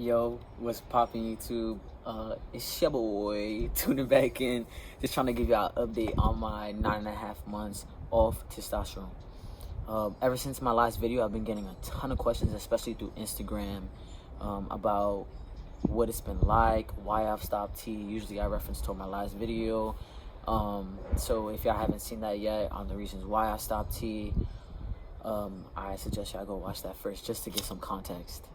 Yo, what's poppin' YouTube? It's your boy tuning back in, just trying to give y'all an update on my 9.5 months off testosterone. Ever since my last video, I've been getting a ton of questions, especially through Instagram, about what it's been like, why I've stopped T. Usually I reference to my last video. So if y'all haven't seen that yet on the reasons why I stopped T, I suggest y'all go watch that first just to get some context.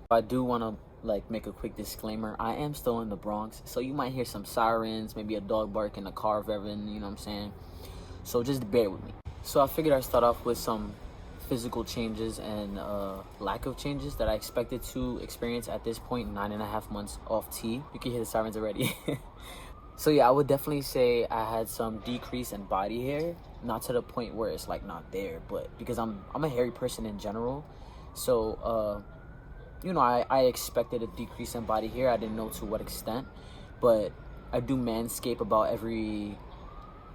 I do want to make a quick disclaimer. I am still in the Bronx, so you might hear some sirens, maybe a dog bark in the car revving, you know what I'm saying? So just bear with me. So I figured I'd start off with some physical changes and lack of changes that I expected to experience at this point, 9.5 months off T. You can hear the sirens already. So yeah, I would definitely say I had some decrease in body hair, not to the point where it's like not there, but because I'm a hairy person in general. So you know, I expected a decrease in body hair. I didn't know to what extent, but I do manscape about every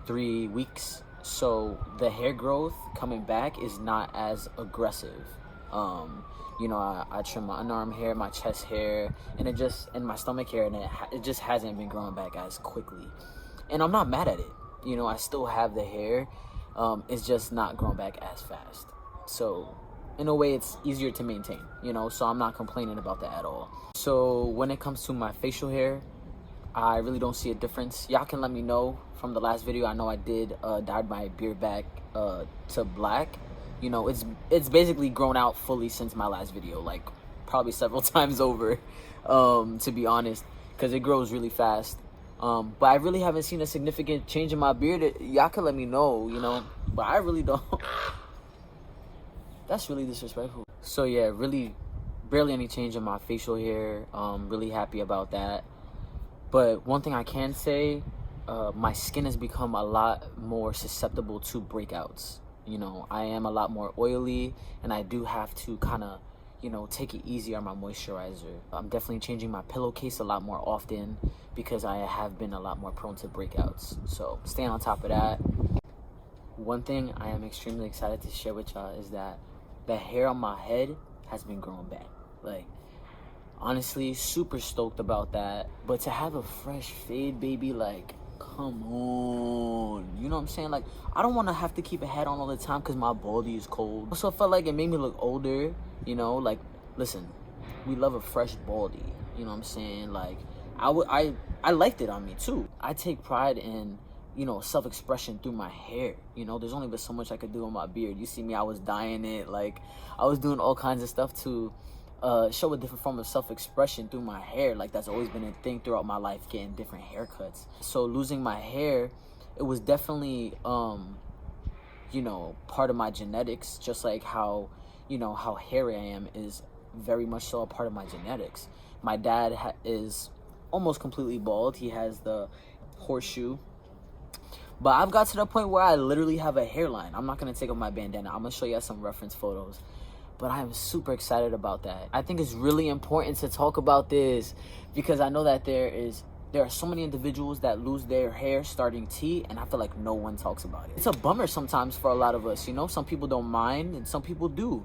3 weeks. So the hair growth coming back is not as aggressive. You know, I trim my underarm hair, my chest hair, and my stomach hair, and it just hasn't been growing back as quickly. And I'm not mad at it. You know, I still have the hair. It's just not growing back as fast. So in a way, it's easier to maintain, you know, so I'm not complaining about that at all. So when it comes to my facial hair, I really don't see a difference. Y'all can let me know from the last video. I know I did dyed my beard back to black. You know, it's basically grown out fully since my last video, like probably several times over, to be honest, because it grows really fast. But I really haven't seen a significant change in my beard. Y'all can let me know, you know, but I really don't. That's really disrespectful. So yeah, really barely any change in my facial hair. Really happy about that. But one thing I can say, my skin has become a lot more susceptible to breakouts. You know, I am a lot more oily, and I do have to kind of, you know, take it easy on my moisturizer. I'm definitely changing my pillowcase a lot more often because I have been a lot more prone to breakouts. So staying on top of that. One thing I am extremely excited to share with y'all is that the hair on my head has been growing back. Like, honestly, super stoked about that. But to have a fresh fade, baby, like, come on. You know what I'm saying? Like, I don't want to have to keep a hat on all the time because my baldy is cold. Also, I felt like it made me look older, you know? Like, listen, we love a fresh baldy. You know what I'm saying? Like, I liked it on me, too. I take pride in, you know, self-expression through my hair. You know, there's only been so much I could do on my beard. You see me, I was dyeing it. Like, I was doing all kinds of stuff to show a different form of self-expression through my hair. Like, that's always been a thing throughout my life, getting different haircuts. So losing my hair, it was definitely, you know, part of my genetics. Just like how, you know, how hairy I am is very much so a part of my genetics. My dad is almost completely bald. He has the horseshoe. But I've got to the point where I literally have a hairline. I'm not going to take off my bandana. I'm going to show you some reference photos. But I am super excited about that. I think it's really important to talk about this because I know that there are so many individuals that lose their hair starting T, and I feel like no one talks about it. It's a bummer sometimes for a lot of us, you know? Some people don't mind and some people do.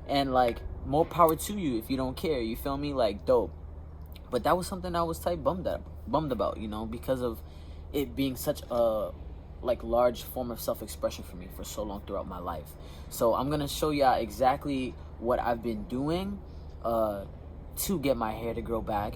And like, more power to you if you don't care, you feel me? Like, dope. But that was something I was type bummed about, you know, because of it being such a large form of self-expression for me for so long throughout my life. So I'm gonna show y'all exactly what I've been doing to get my hair to grow back.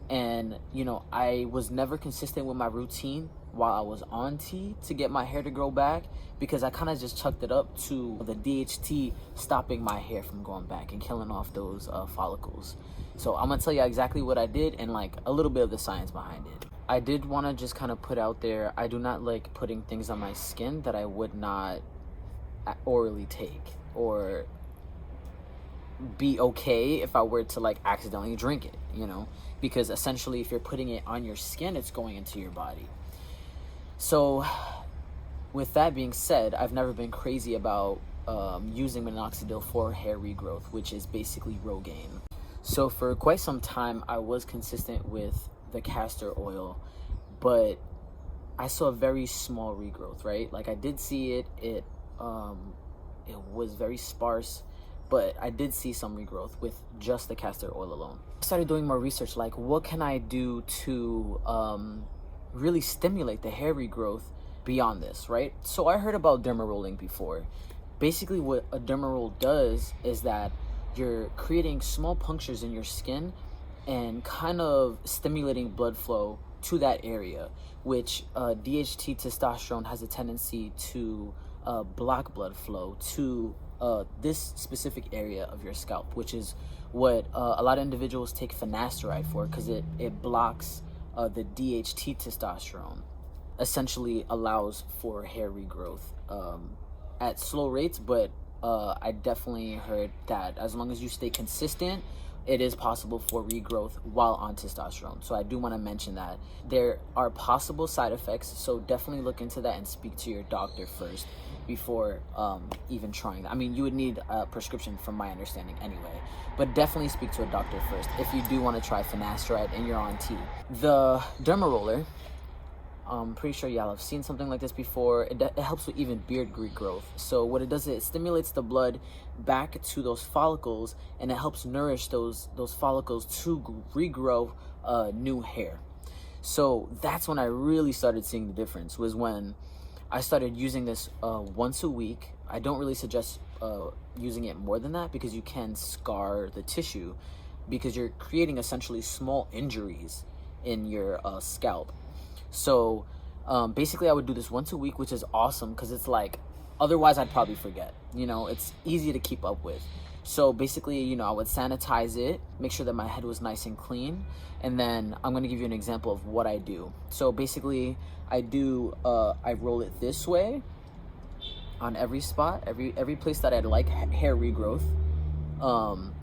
And you know, I was never consistent with my routine while I was on T to get my hair to grow back because I kind of just chucked it up to the DHT stopping my hair from growing back and killing off those follicles. So I'm gonna tell you exactly what I did and like a little bit of the science behind it. I did want to just kind of put out there, I do not like putting things on my skin that I would not orally take or be okay if I were to like accidentally drink it, you know, because essentially if you're putting it on your skin, it's going into your body. So with that being said, I've never been crazy about using Minoxidil for hair regrowth, which is basically Rogaine. So for quite some time, I was consistent with the castor oil, but I saw a very small regrowth, right? Like I did see it was very sparse, but I did see some regrowth with just the castor oil alone. I started doing more research, like what can I do to really stimulate the hair regrowth beyond this, right? So I heard about derma rolling before. Basically what a derma roll does is that you're creating small punctures in your skin and kind of stimulating blood flow to that area, which DHT testosterone has a tendency to block blood flow to this specific area of your scalp, which is what a lot of individuals take finasteride for, because it blocks the DHT testosterone, essentially allows for hair regrowth at slow rates, but I definitely heard that as long as you stay consistent, it is possible for regrowth while on testosterone. So I do want to mention that there are possible side effects, so definitely look into that and speak to your doctor first before even trying that. I mean, you would need a prescription from my understanding anyway, but definitely speak to a doctor first if you do want to try finasteride and you're on T. The derma roller, I'm pretty sure y'all have seen something like this before. It helps with even beard regrowth. So what it does is it stimulates the blood back to those follicles, and it helps nourish those follicles to regrow new hair. So that's when I really started seeing the difference, was when I started using this once a week. I don't really suggest using it more than that, because you can scar the tissue, because you're creating essentially small injuries in your scalp. So basically I would do this once a week, which is awesome, because it's like, otherwise I'd probably forget, you know, it's easy to keep up with. So basically, you know, I would sanitize it, make sure that my head was nice and clean, and then I'm going to give you an example of what I do. So basically I roll it this way on every spot, every place that I'd like hair regrowth,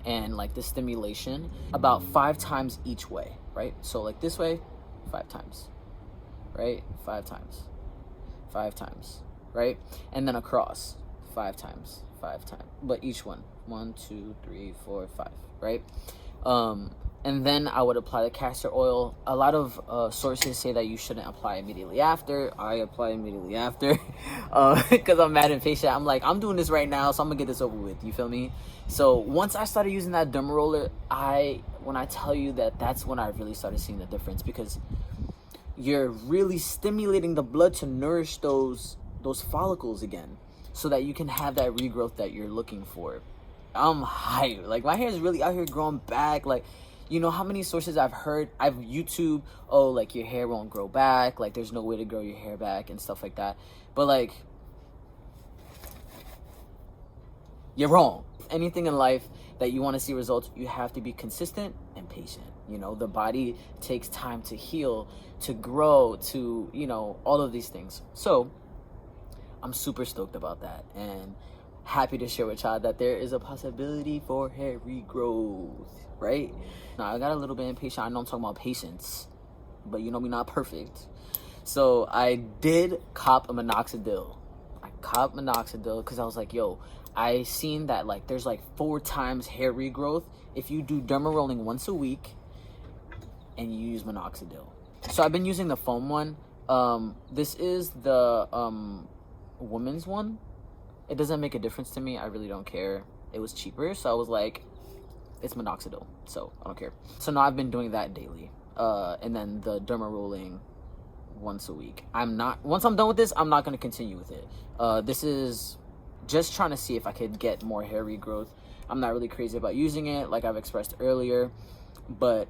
and like the stimulation, about 5 times each way, right? So like this way, 5 times. Right? 5 times, right? And then across 5 times, but each one, 1, 2, 3, 4, 5, right? And then I would apply the castor oil. A lot of sources say that you shouldn't apply immediately after. I apply immediately after because I'm mad impatient. I'm like, I'm doing this right now, so I'm gonna get this over with. You feel me? So once I started using that derma roller, when I tell you that, that's when I really started seeing the difference, because you're really stimulating the blood to nourish those follicles again, so that you can have that regrowth that you're looking for. I'm hyped. Like, my hair is really out here growing back. Like, you know how many sources I've YouTube, oh, like, your hair won't grow back, like, there's no way to grow your hair back and stuff like that. But like, you're wrong. Anything in life that you want to see results, you have to be consistent and patient. You know, the body takes time to heal, to grow, to, you know, all of these things. So I'm super stoked about that, and happy to share with y'all that there is a possibility for hair regrowth, right? Now, I got a little bit impatient. I know I'm talking about patience, but you know me not perfect. So I did cop a Minoxidil. I copped Minoxidil because I was like, yo, I seen that like there's like 4 times hair regrowth if you do derma rolling once a week and you use Minoxidil. So I've been using the foam one. This is the woman's one. It doesn't make a difference to me. I really don't care. It was cheaper, so I was like, it's Minoxidil, so I don't care. So now I've been doing that daily, and then the derma rolling once a week. Once I'm done with this, I'm not going to continue with it. This is just trying to see if I could get more hair regrowth. I'm not really crazy about using it, like I've expressed earlier, but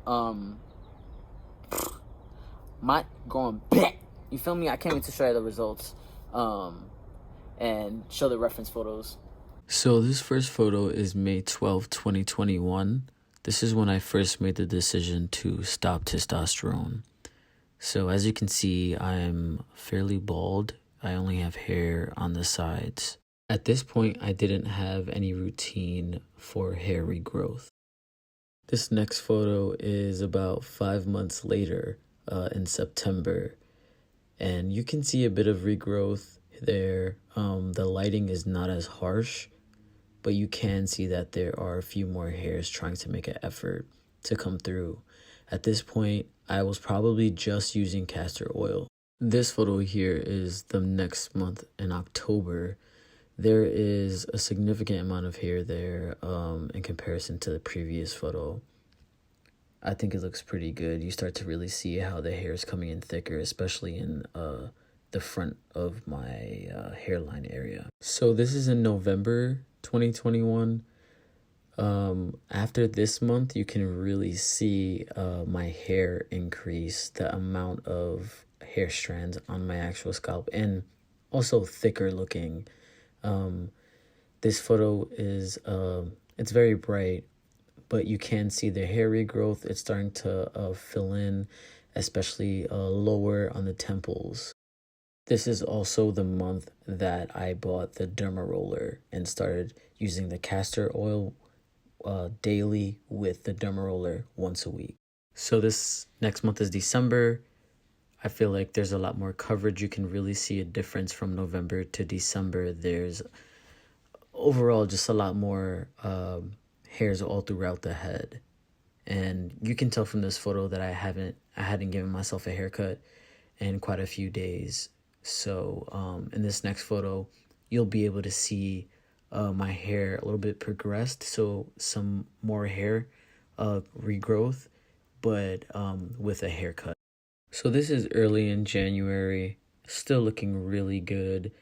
my going back, you feel me? I can't wait to show you the results and show the reference photos. So this first photo is May 12, 2021. This is when I first made the decision to stop testosterone. So as you can see, I'm fairly bald. I only have hair on the sides. At this point, I didn't have any routine for hair regrowth. This next photo is about 5 months later, in September. And you can see a bit of regrowth there. The lighting is not as harsh, but you can see that there are a few more hairs trying to make an effort to come through. At this point, I was probably just using castor oil. This photo here is the next month in October. there is a significant amount of hair there in comparison to the previous photo. I think it looks pretty good. You start to really see how the hair is coming in thicker, especially in the front of my hairline area. So this is in November 2021. After this month, you can really see my hair increase, the amount of hair strands on my actual scalp, and also thicker looking. This photo is it's very bright, but you can see the hair regrowth. It's starting to fill in, especially lower on the temples. This is also the month that I bought the derma roller and started using the castor oil daily with the derma roller once a week. So this next month is December. I feel like there's a lot more coverage. You can really see a difference from November to December. There's overall just a lot more hairs all throughout the head. And you can tell from this photo that I hadn't given myself a haircut in quite a few days. So in this next photo, you'll be able to see my hair a little bit progressed, so some more hair regrowth, but with a haircut. So this is early in January, still looking really good.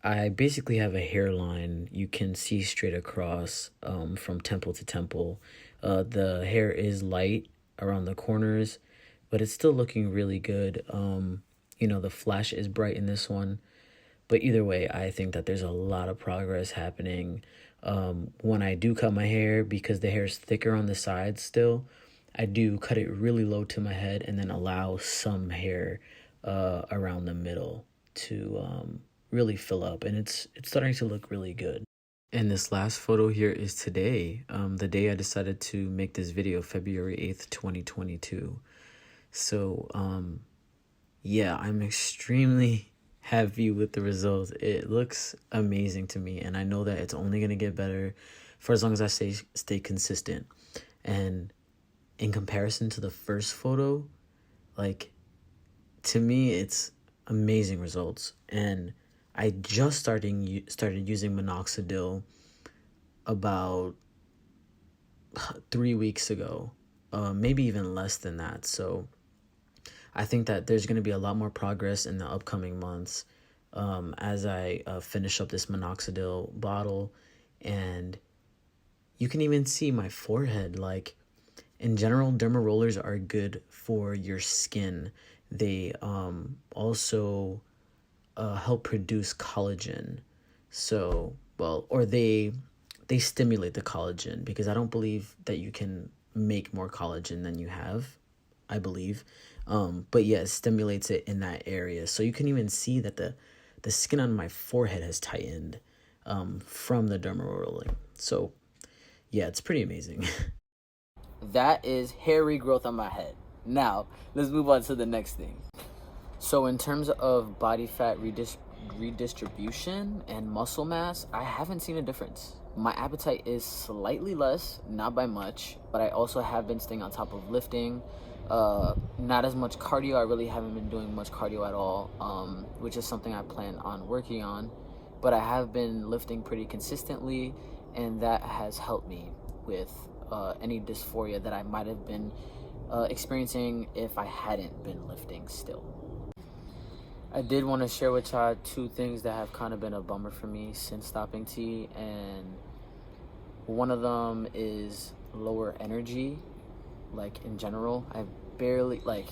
I basically have a hairline you can see straight across from temple to temple. The hair is light around the corners, but it's still looking really good. You know, the flash is bright in this one. But either way, I think that there's a lot of progress happening. When I do cut my hair, because the hair is thicker on the sides still, I do cut it really low to my head and then allow some hair around the middle to really fill up. And it's starting to look really good. And this last photo here is today, the day I decided to make this video, February 8th, 2022. So, yeah, I'm extremely happy with the results. It looks amazing to me, and I know that it's only going to get better for as long as I stay consistent. And in comparison to the first photo, like, to me, it's amazing results. And I just started using Minoxidil about 3 weeks ago, maybe even less than that. So I think that there's going to be a lot more progress in the upcoming months as I finish up this Minoxidil bottle. And you can even see my forehead. Like, in general, derma rollers are good for your skin. They also help produce collagen. So, well, or they stimulate the collagen, because I don't believe that you can make more collagen than you have, I believe. But yeah, it stimulates it in that area. So you can even see that the skin on my forehead has tightened from the derma rolling. So yeah, it's pretty amazing. That is hair regrowth on my head. Now, let's move on to the next thing. So in terms of body fat redistribution and muscle mass, I haven't seen a difference. My appetite is slightly less, not by much, but I also have been staying on top of lifting. Not as much cardio. I really haven't been doing much cardio at all, which is something I plan on working on. But I have been lifting pretty consistently, and that has helped me with any dysphoria that I might have been experiencing if I hadn't been lifting still. I did want to share with y'all 2 things that have kind of been a bummer for me since stopping tea, and one of them is lower energy. Like, in general, I barely, like,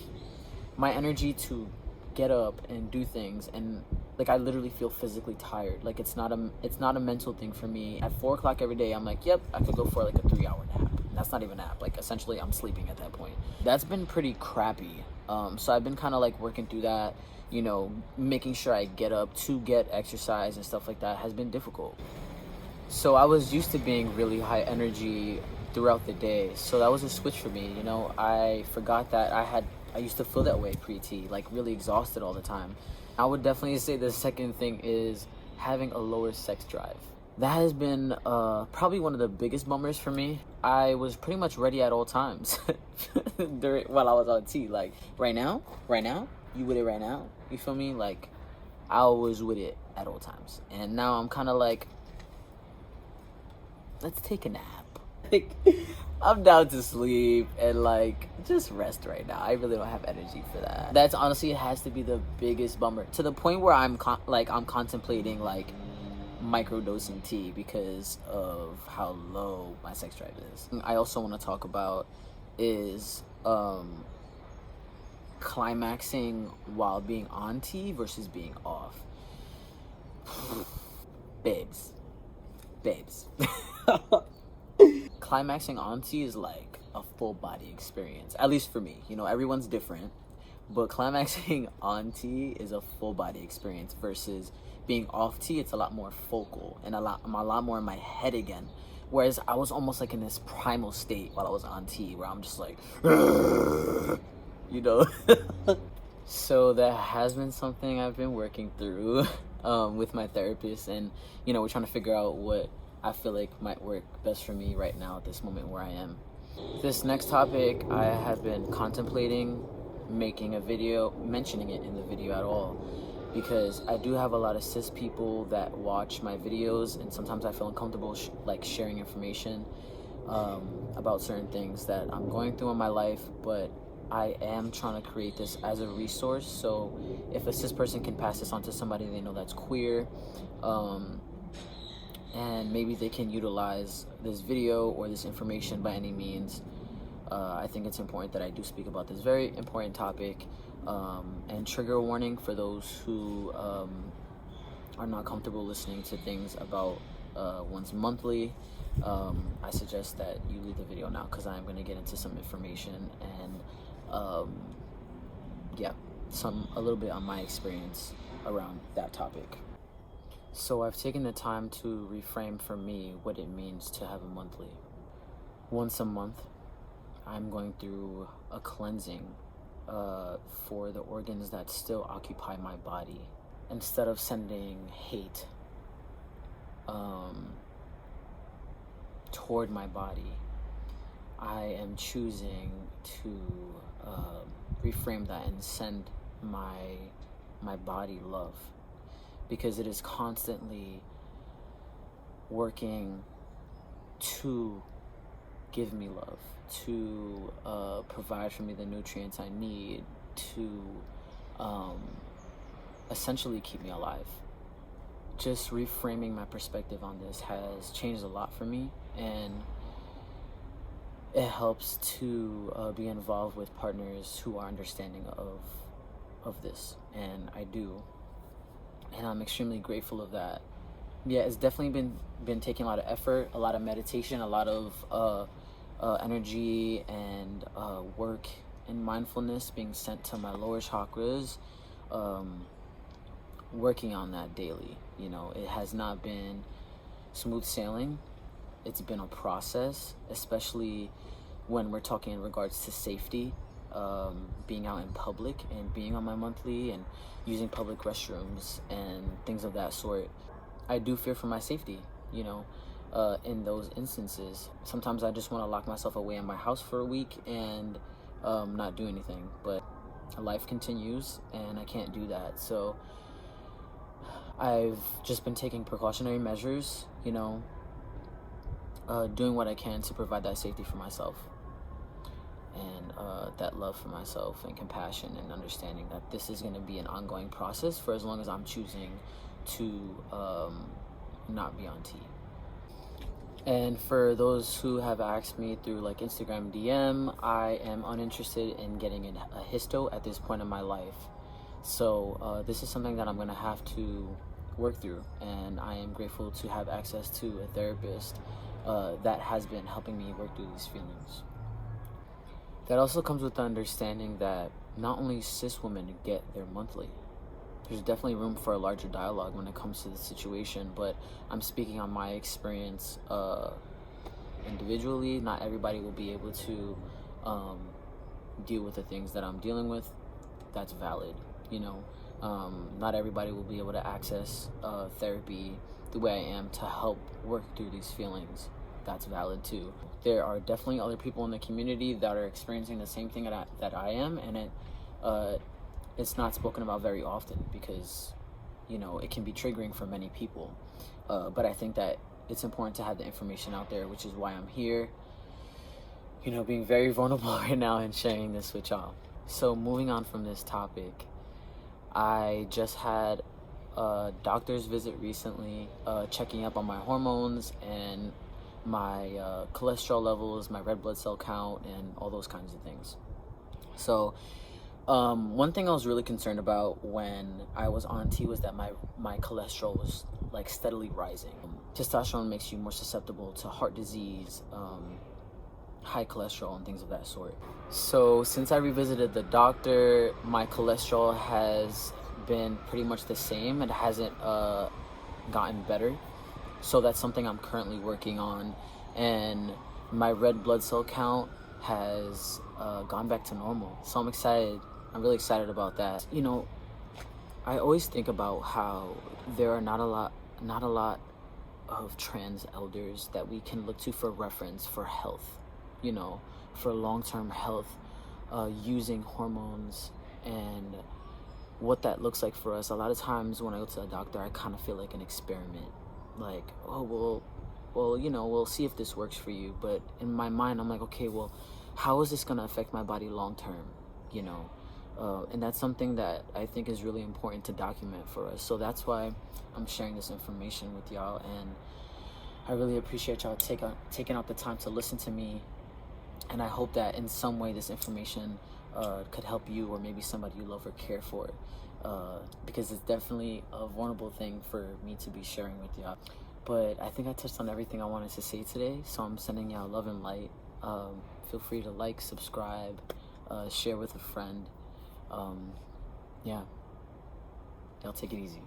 my energy to get up and do things, and like, I literally feel physically tired. Like, it's not a mental thing for me. At 4 o'clock every day, I'm like, yep, I could go for like a 3-hour nap. And that's not even a nap. Like, essentially, I'm sleeping at that point. That's been pretty crappy. So I've been kind of like working through that. You know, making sure I get up to get exercise and stuff like that has been difficult. So I was used to being really high energy throughout the day, so that was a switch for me. You know, I forgot that I used to feel that way pre-T, like really exhausted all the time. I would definitely say the second thing is having a lower sex drive. That has been probably one of the biggest bummers for me. I was pretty much ready at all times while I was on T. Like, right now, you with it right now? You feel me? Like, I was with it at all times. And now I'm kind of like, let's take a nap. Like, I'm down to sleep and like just rest right now. I really don't have energy for that. That's honestly, it has to be the biggest bummer, to the point where I'm contemplating like microdosing tea because of how low my sex drive is. I also want to talk about is climaxing while being on tea versus being off. babes Climaxing on tea is like a full body experience, at least for me. You know, everyone's different, but climaxing on tea is a full body experience versus being off tea. It's a lot more focal and I'm a lot more in my head again. Whereas I was almost like in this primal state while I was on tea, where I'm just like, you know. So that has been something I've been working through with my therapist, and you know, we're trying to figure out what I feel like might work best for me right now at this moment where I am. This next topic, I have been contemplating making a video, mentioning it in the video at all, because I do have a lot of cis people that watch my videos, and sometimes I feel uncomfortable like sharing information about certain things that I'm going through in my life, but I am trying to create this as a resource. So if a cis person can pass this on to somebody they know that's queer, and maybe they can utilize this video or this information by any means, I think it's important that I do speak about this very important topic. And trigger warning for those who are not comfortable listening to things about one's monthly. I suggest that you leave the video now, because I'm going to get into some information and yeah, a little bit on my experience around that topic. So I've taken the time to reframe for me what it means to have a monthly. Once a month, I'm going through a cleansing for the organs that still occupy my body. Instead of sending hate toward my body, I am choosing to reframe that and send my body love, because it is constantly working to give me love, to provide for me the nutrients I need to essentially keep me alive. Just reframing my perspective on this has changed a lot for me, and it helps to be involved with partners who are understanding of this, and I do, and I'm extremely grateful of that. Yeah, it's definitely been taking a lot of effort, a lot of meditation, a lot of energy and work and mindfulness being sent to my lower chakras, working on that daily. You know, it has not been smooth sailing. It's been a process, especially when we're talking in regards to safety, being out in public and being on my monthly and using public restrooms and things of that sort. I do fear for my safety, you know, in those instances. Sometimes I just want to lock myself away in my house for a week and not do anything, but life continues and I can't do that. So I've just been taking precautionary measures, you know, doing what I can to provide that safety for myself, and that love for myself and compassion, and understanding that this is going to be an ongoing process for as long as I'm choosing to not be on tea. And for those who have asked me through like Instagram DM, I am uninterested in getting a histo at this point in my life. So this is something that I'm going to have to work through, and I am grateful to have access to a therapist that has been helping me work through these feelings. That also comes with the understanding that not only cis women get their monthly. There's definitely room for a larger dialogue when it comes to the situation, but I'm speaking on my experience individually. Not everybody will be able to deal with the things that I'm dealing with. That's valid, you know. Not everybody will be able to access therapy the way I am to help work through these feelings. That's valid too. There are definitely other people in the community that are experiencing the same thing that I am, and it's not spoken about very often because you know, it can be triggering for many people. But I think that it's important to have the information out there, which is why I'm here, you know, being very vulnerable right now and sharing this with y'all. So moving on from this topic, I just had a doctor's visit recently, checking up on my hormones and my cholesterol levels, my red blood cell count, and all those kinds of things. So one thing I was really concerned about when I was on T was that my cholesterol was like steadily rising. Testosterone makes you more susceptible to heart disease, high cholesterol, and things of that sort. So since I revisited the doctor, my cholesterol has been pretty much the same. It hasn't gotten better. So that's something I'm currently working on. And my red blood cell count has gone back to normal. So I'm excited. I'm really excited about that. You know, I always think about how there are not a lot of trans elders that we can look to for reference for health, you know, for long-term health, using hormones and what that looks like for us. A lot of times when I go to a doctor, I kind of feel like an experiment, like, oh, well, you know, we'll see if this works for you. But in my mind, I'm like, okay, well, how is this going to affect my body long-term, you know? And that's something that I think is really important to document for us. So that's why I'm sharing this information with y'all, and I really appreciate y'all taking out the time to listen to me. And I hope that in some way this information could help you, or maybe somebody you love or care for, because it's definitely a vulnerable thing for me to be sharing with y'all. But I think I touched on everything I wanted to say today, so I'm sending y'all love and light. Feel free to like, subscribe, share with a friend. Yeah, y'all take it easy.